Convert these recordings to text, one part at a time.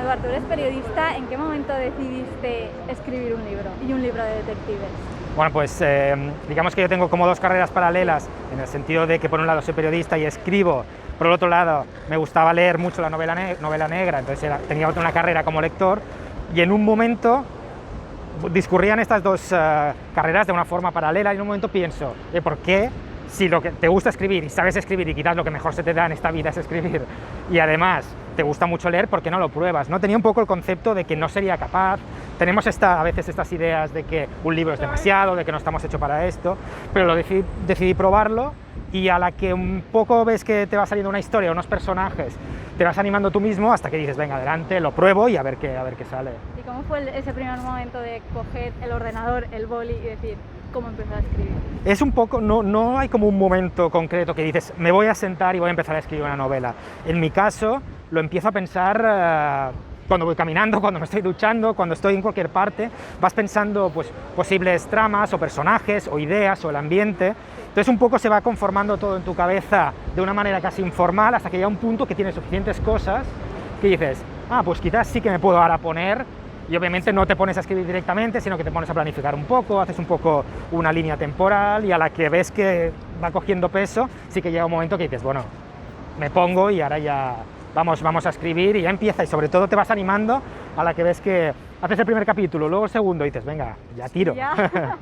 Eduard, tú eres periodista, ¿en qué momento decidiste escribir un libro y un libro de detectives? Bueno, pues digamos que yo tengo como dos carreras paralelas, en el sentido de que por un lado soy periodista y escribo, por el otro lado me gustaba leer mucho la novela negra, entonces tenía una carrera como lector, y en un momento discurrían estas dos carreras de una forma paralela, y en un momento pienso, ¿por qué? Si lo que te gusta escribir y sabes escribir y quizás lo que mejor se te da en esta vida es escribir, y además te gusta mucho leer, ¿por qué no lo pruebas? ¿No? Tenía un poco el concepto de que no sería capaz. Tenemos a veces estas ideas de que un libro es demasiado, de que no estamos hechos para esto, pero decidí probarlo, y a la que un poco ves que te va saliendo una historia, unos personajes, te vas animando tú mismo hasta que dices, venga, adelante, lo pruebo y a ver qué sale. ¿Y cómo fue ese primer momento de coger el ordenador, el boli y decir, cómo empezar a escribir? Es un poco, no hay como un momento concreto que dices, me voy a sentar y voy a empezar a escribir una novela. En mi caso, lo empiezo a pensar cuando voy caminando, cuando me estoy duchando, cuando estoy en cualquier parte, vas pensando pues, posibles tramas o personajes o ideas o el ambiente. Entonces un poco se va conformando todo en tu cabeza de una manera casi informal hasta que llega un punto que tienes suficientes cosas que dices, pues quizás sí que me puedo ahora poner. Y obviamente no te pones a escribir directamente, sino que te pones a planificar un poco, haces un poco una línea temporal, y a la que ves que va cogiendo peso, sí que llega un momento que dices, bueno, me pongo y ahora ya vamos a escribir, y ya empieza, y sobre todo te vas animando a la que ves que haces el primer capítulo, luego el segundo, y dices, venga, ya tiro. ¿Ya?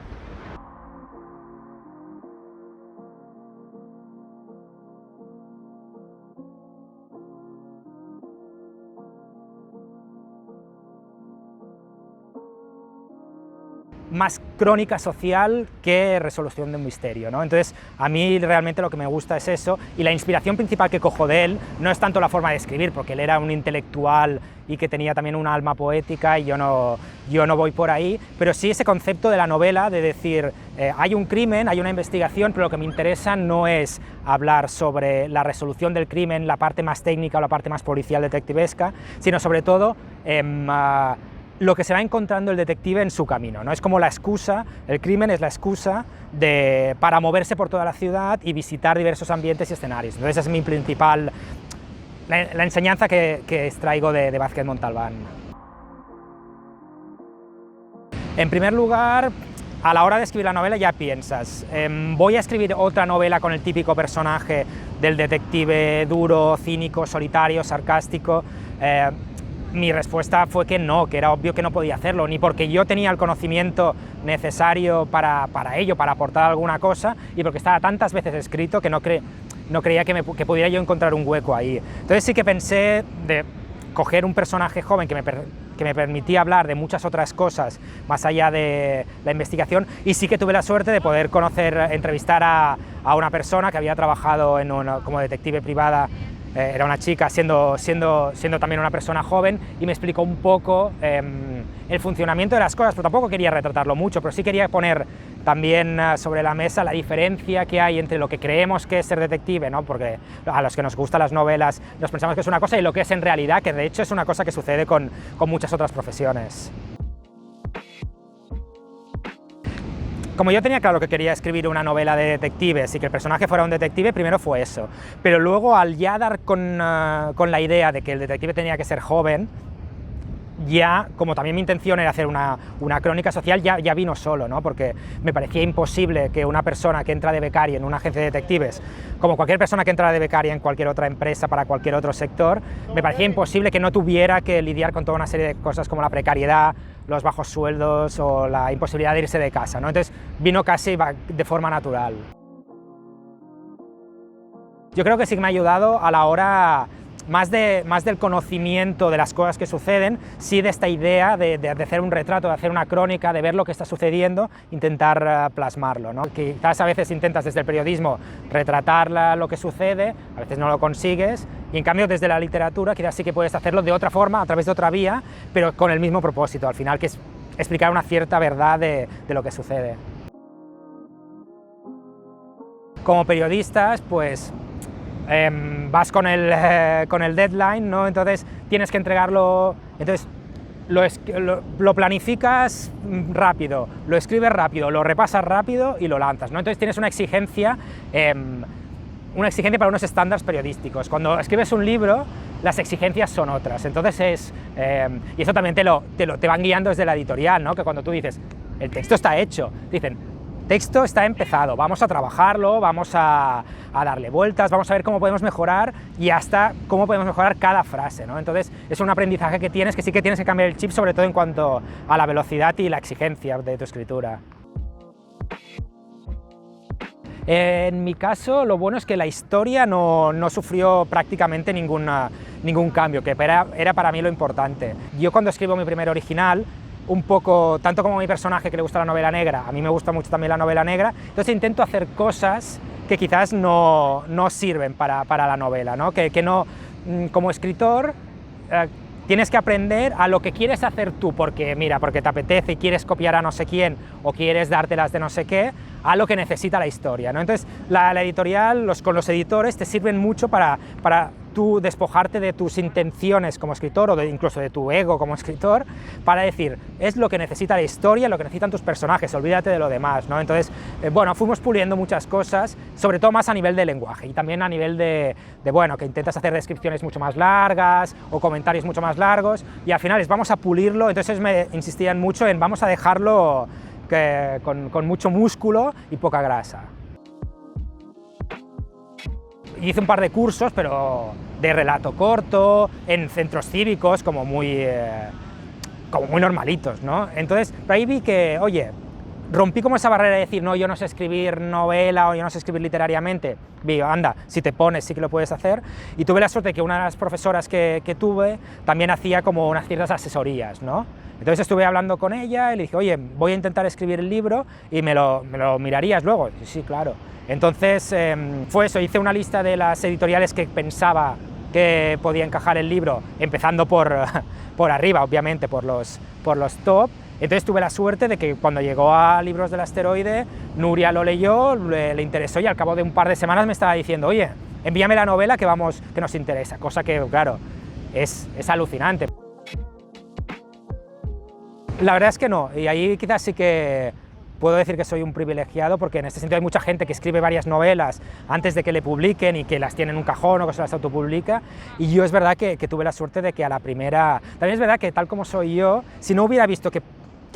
Más crónica social que resolución de un misterio, ¿no? Entonces, a mí realmente lo que me gusta es eso, y la inspiración principal que cojo de él no es tanto la forma de escribir, porque él era un intelectual y que tenía también un alma poética, y yo no voy por ahí, pero sí ese concepto de la novela, de decir, hay un crimen, hay una investigación, pero lo que me interesa no es hablar sobre la resolución del crimen, la parte más técnica o la parte más policial detectivesca, sino sobre todo lo que se va encontrando el detective en su camino, ¿no? Es como la excusa, el crimen es la excusa para moverse por toda la ciudad y visitar diversos ambientes y escenarios. Entonces es mi principal, la enseñanza que extraigo de Vázquez Montalbán. En primer lugar, a la hora de escribir la novela ya piensas, voy a escribir otra novela con el típico personaje del detective duro, cínico, solitario, sarcástico. Mi respuesta fue que no, que era obvio que no podía hacerlo, ni porque yo tenía el conocimiento necesario para ello, para aportar alguna cosa, y porque estaba tantas veces escrito que no creía que pudiera yo encontrar un hueco ahí. Entonces sí que pensé de coger un personaje joven que me permitía hablar de muchas otras cosas más allá de la investigación, y sí que tuve la suerte de poder entrevistar a una persona que había trabajado como detective privada. Era una chica siendo también una persona joven, y me explicó un poco el funcionamiento de las cosas, pero tampoco quería retratarlo mucho, pero sí quería poner también sobre la mesa la diferencia que hay entre lo que creemos que es ser detective, ¿no? Porque a los que nos gustan las novelas nos pensamos que es una cosa, y lo que es en realidad, que de hecho es una cosa que sucede con muchas otras profesiones. Como yo tenía claro que quería escribir una novela de detectives y que el personaje fuera un detective, primero fue eso. Pero luego, al ya dar con la idea de que el detective tenía que ser joven, ya, como también mi intención era hacer una crónica social, ya vino solo, ¿no? Porque me parecía imposible que una persona que entra de becaria en una agencia de detectives, como cualquier persona que entra de becaria en cualquier otra empresa para cualquier otro sector, me parecía imposible que no tuviera que lidiar con toda una serie de cosas como la precariedad, los bajos sueldos o la imposibilidad de irse de casa, ¿no? Entonces vino casi de forma natural. Yo creo que sí que me ha ayudado a la hora, más del conocimiento de las cosas que suceden, sí de esta idea de hacer un retrato, de hacer una crónica, de ver lo que está sucediendo, intentar plasmarlo, ¿no? Quizás a veces intentas desde el periodismo retratar lo que sucede, a veces no lo consigues, y en cambio desde la literatura quizás sí que puedes hacerlo de otra forma, a través de otra vía, pero con el mismo propósito, al final, que es explicar una cierta verdad de lo que sucede. Como periodistas, pues vas con el deadline, ¿no? Entonces tienes que entregarlo, entonces lo planificas rápido, lo escribes rápido, lo repasas rápido y lo lanzas, ¿no? Entonces tienes una exigencia para unos estándares periodísticos. Cuando escribes un libro, las exigencias son otras. Entonces y eso también te van guiando desde la editorial, ¿no? Que cuando tú dices, el texto está hecho, dicen, texto está empezado, vamos a trabajarlo, vamos a darle vueltas, vamos a ver cómo podemos mejorar y hasta cómo podemos mejorar cada frase, ¿no? Entonces es un aprendizaje que sí que tienes que cambiar el chip, sobre todo en cuanto a la velocidad y la exigencia de tu escritura. En mi caso, lo bueno es que la historia no sufrió prácticamente ningún cambio, que era para mí lo importante. Yo cuando escribo mi primer original, un poco, tanto como a mi personaje que le gusta la novela negra, a mí me gusta mucho también la novela negra, entonces intento hacer cosas que quizás no sirven para la novela, ¿no? Que no, como escritor, tienes que aprender a lo que quieres hacer tú, porque te apetece y quieres copiar a no sé quién o quieres dártelas de no sé qué, a lo que necesita la historia, ¿no? Entonces la editorial, con los editores, te sirven mucho para tú despojarte de tus intenciones como escritor o incluso de tu ego como escritor, para decir, es lo que necesita la historia, lo que necesitan tus personajes, olvídate de lo demás, ¿no? Entonces, bueno, fuimos puliendo muchas cosas, sobre todo más a nivel de lenguaje y también a nivel de bueno, que intentas hacer descripciones mucho más largas o comentarios mucho más largos y al final vamos a pulirlo, entonces me insistían mucho en vamos a dejarlo con mucho músculo y poca grasa. Hice un par de cursos, pero de relato corto, en centros cívicos, como muy normalitos, ¿no? Entonces, por ahí vi que, oye, rompí como esa barrera de decir, no, yo no sé escribir novela o yo no sé escribir literariamente. Vi, anda, si te pones sí que lo puedes hacer. Y tuve la suerte de que una de las profesoras que tuve también hacía como unas ciertas asesorías, ¿no? Entonces estuve hablando con ella y le dije, oye, voy a intentar escribir el libro y me lo mirarías luego. Y sí, claro. Entonces fue eso, hice una lista de las editoriales que pensaba que podía encajar el libro, empezando por arriba, obviamente, por los top. Entonces tuve la suerte de que cuando llegó a Libros del Asteroide, Nuria lo leyó, le interesó y al cabo de un par de semanas me estaba diciendo, oye, envíame la novela que nos interesa, cosa que, claro, es alucinante. La verdad es que no, y ahí quizás sí que puedo decir que soy un privilegiado, porque en este sentido hay mucha gente que escribe varias novelas antes de que le publiquen y que las tiene en un cajón o que se las autopublica, y yo es verdad que tuve la suerte de que a la primera... También es verdad que tal como soy yo, si no hubiera visto que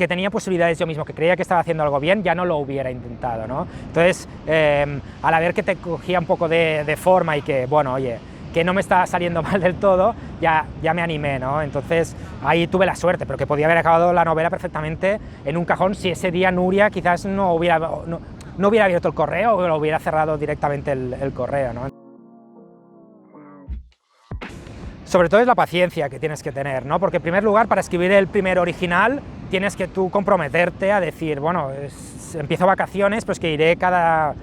tenía posibilidades yo mismo, que creía que estaba haciendo algo bien, ya no lo hubiera intentado, ¿no? Entonces, al ver que te cogía un poco de forma y que, bueno, oye, que no me estaba saliendo mal del todo, ya me animé, ¿no? Entonces ahí tuve la suerte, pero que podía haber acabado la novela perfectamente en un cajón si ese día Nuria quizás no hubiera abierto el correo o lo hubiera cerrado directamente el correo, ¿no? Sobre todo es la paciencia que tienes que tener, ¿no? Porque en primer lugar, para escribir el primer original, tienes que tú comprometerte a decir, bueno, empiezo vacaciones, pues que iré cada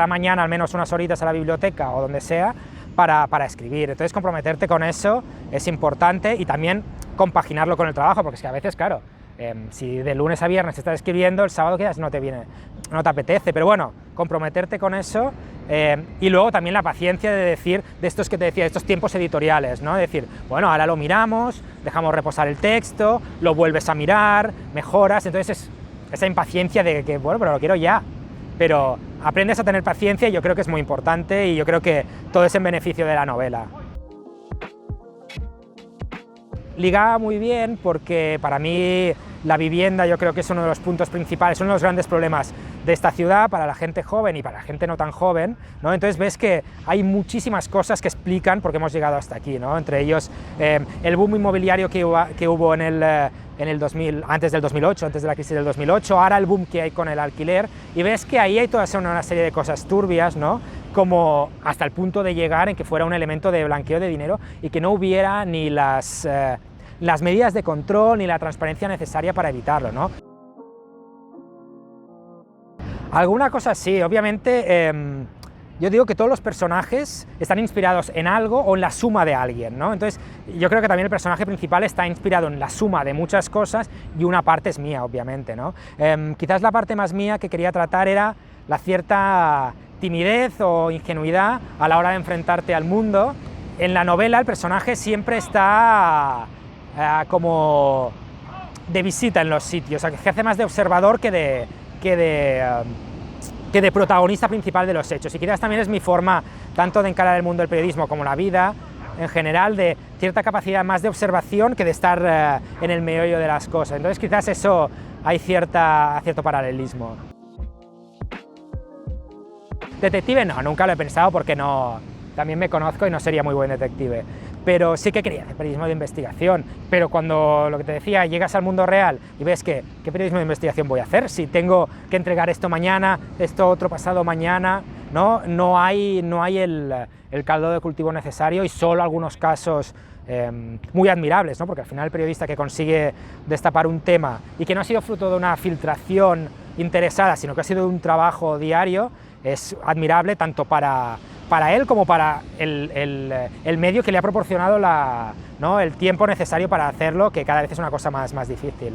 mañana al menos unas horitas a la biblioteca o donde sea, para escribir. Entonces comprometerte con eso es importante y también compaginarlo con el trabajo, porque es que a veces, claro, si de lunes a viernes estás escribiendo, el sábado quizás no te apetece, pero bueno, comprometerte con eso y luego también la paciencia de decir, de estos que te decía, de estos tiempos editoriales, ¿no? De decir, bueno, ahora lo miramos, dejamos reposar el texto, lo vuelves a mirar, mejoras, entonces esa impaciencia de que, bueno, pero lo quiero ya. Pero aprendes a tener paciencia y yo creo que es muy importante y yo creo que todo es en beneficio de la novela. Liga muy bien porque para mí la vivienda yo creo que es uno de los puntos principales, uno de los grandes problemas de esta ciudad para la gente joven y para la gente no tan joven, ¿no? Entonces ves que hay muchísimas cosas que explican por qué hemos llegado hasta aquí, ¿no? Entre ellos el boom inmobiliario que hubo en el 2000, antes del 2008, antes de la crisis del 2008, ahora el boom que hay con el alquiler, y ves que ahí hay toda una serie de cosas turbias, ¿no? Como hasta el punto de llegar en que fuera un elemento de blanqueo de dinero y que no hubiera ni las medidas de control ni la transparencia necesaria para evitarlo, ¿no? Alguna cosa sí, obviamente. Yo digo que todos los personajes están inspirados en algo o en la suma de alguien, ¿no? Entonces, yo creo que también el personaje principal está inspirado en la suma de muchas cosas y una parte es mía, obviamente, ¿no? Quizás la parte más mía que quería tratar era la cierta timidez o ingenuidad a la hora de enfrentarte al mundo. En la novela el personaje siempre está como de visita en los sitios, o sea, que hace más de observador que de protagonista principal de los hechos, y quizás también es mi forma tanto de encarar el mundo del periodismo como la vida, en general de cierta capacidad más de observación que de estar en el meollo de las cosas. Entonces quizás eso hay cierto paralelismo. Detective no, nunca lo he pensado porque no, también me conozco y no sería muy buen detective, pero sí que quería hacer periodismo de investigación, pero cuando, lo que te decía, llegas al mundo real y ves que, ¿qué periodismo de investigación voy a hacer? Si tengo que entregar esto mañana, esto otro pasado mañana, no hay el caldo de cultivo necesario y solo algunos casos muy admirables, ¿no? Porque al final el periodista que consigue destapar un tema y que no ha sido fruto de una filtración interesada, sino que ha sido un trabajo diario, es admirable tanto para él como para el medio que le ha proporcionado el tiempo necesario para hacerlo, que cada vez es una cosa más difícil.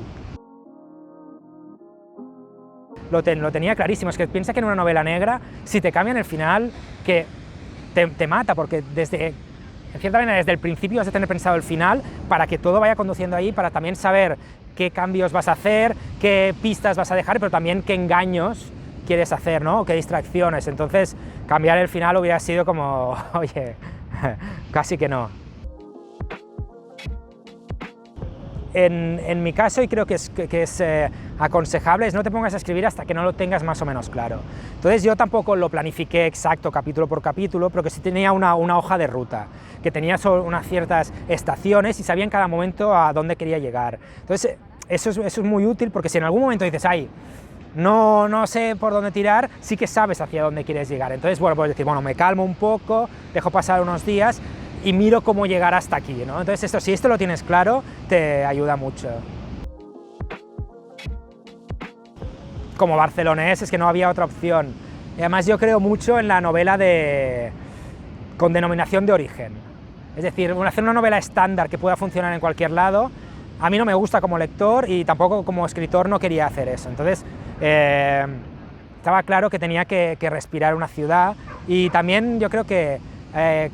Lo tenía clarísimo, es que piensa que en una novela negra, si te cambian el final, que te mata, porque en cierta manera desde el principio has de tener pensado el final para que todo vaya conduciendo ahí, para también saber qué cambios vas a hacer, qué pistas vas a dejar, pero también qué engaños quieres hacer, ¿no? Qué distracciones. Entonces, cambiar el final hubiera sido como, oye, casi que no. En mi caso, y creo que es aconsejable, es no te pongas a escribir hasta que no lo tengas más o menos claro. Entonces yo tampoco lo planifiqué exacto capítulo por capítulo, pero que sí tenía una hoja de ruta, que tenía unas ciertas estaciones y sabía en cada momento a dónde quería llegar. Entonces eso es muy útil, porque si en algún momento dices, ay, no sé por dónde tirar, sí que sabes hacia dónde quieres llegar. Entonces, bueno, puedes decir, bueno, me calmo un poco, dejo pasar unos días y miro cómo llegar hasta aquí, ¿no? Entonces, si esto lo tienes claro, te ayuda mucho. Como barcelonés, es que no había otra opción. Y además yo creo mucho en la novela con denominación de origen. Es decir, hacer una novela estándar que pueda funcionar en cualquier lado, a mí no me gusta como lector y tampoco como escritor no quería hacer eso. Entonces, estaba claro que tenía que respirar una ciudad, y también yo creo que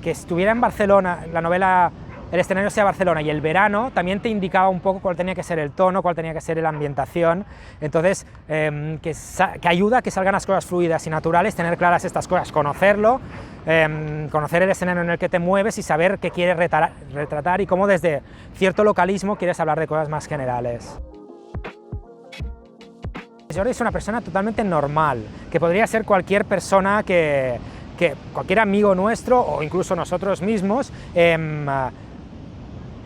estuviera en Barcelona, la novela, el escenario sea Barcelona, y el verano también te indicaba un poco cuál tenía que ser el tono, cuál tenía que ser la ambientación. Entonces, que ayuda a que salgan las cosas fluidas y naturales, tener claras estas cosas, conocerlo, conocer el escenario en el que te mueves y saber qué quieres retratar y cómo desde cierto localismo quieres hablar de cosas más generales. Jordi es una persona totalmente normal, que podría ser cualquier persona cualquier amigo nuestro o incluso nosotros mismos,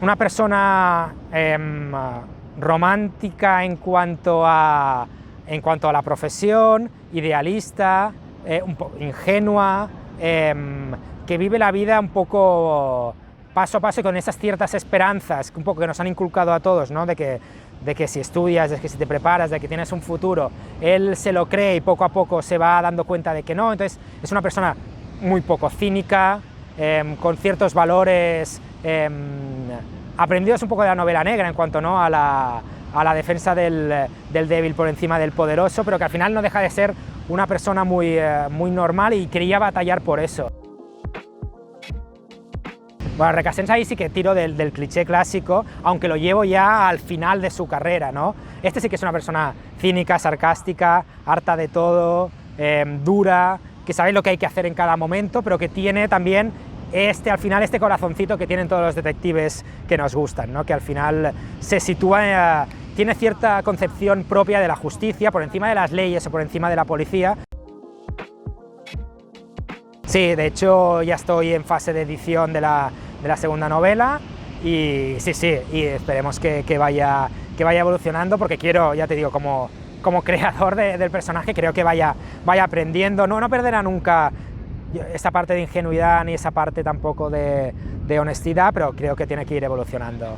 una persona romántica en cuanto a la profesión, idealista, un poco ingenua, que vive la vida un poco paso a paso y con esas ciertas esperanzas un poco que nos han inculcado a todos, ¿no? de que si estudias, de que si te preparas, de que tienes un futuro, él se lo cree y poco a poco se va dando cuenta de que no. Entonces es una persona muy poco cínica, con ciertos valores aprendidos un poco de la novela negra en cuanto, ¿no?, a la defensa del débil por encima del poderoso, pero que al final no deja de ser una persona muy normal y quería batallar por eso. Bueno, Recasens ahí sí que tiro del cliché clásico, aunque lo llevo ya al final de su carrera, ¿no? Este sí que es una persona cínica, sarcástica, harta de todo, dura, que sabe lo que hay que hacer en cada momento, pero que tiene también al final este corazoncito que tienen todos los detectives que nos gustan, ¿no? Que al final se sitúa, tiene cierta concepción propia de la justicia, por encima de las leyes o por encima de la policía. Sí, de hecho ya estoy en fase de edición de la segunda novela y sí, y esperemos que vaya evolucionando, porque quiero, ya te digo, como creador del personaje, creo que vaya aprendiendo, no perderá nunca esa parte de ingenuidad ni esa parte tampoco de honestidad, pero creo que tiene que ir evolucionando.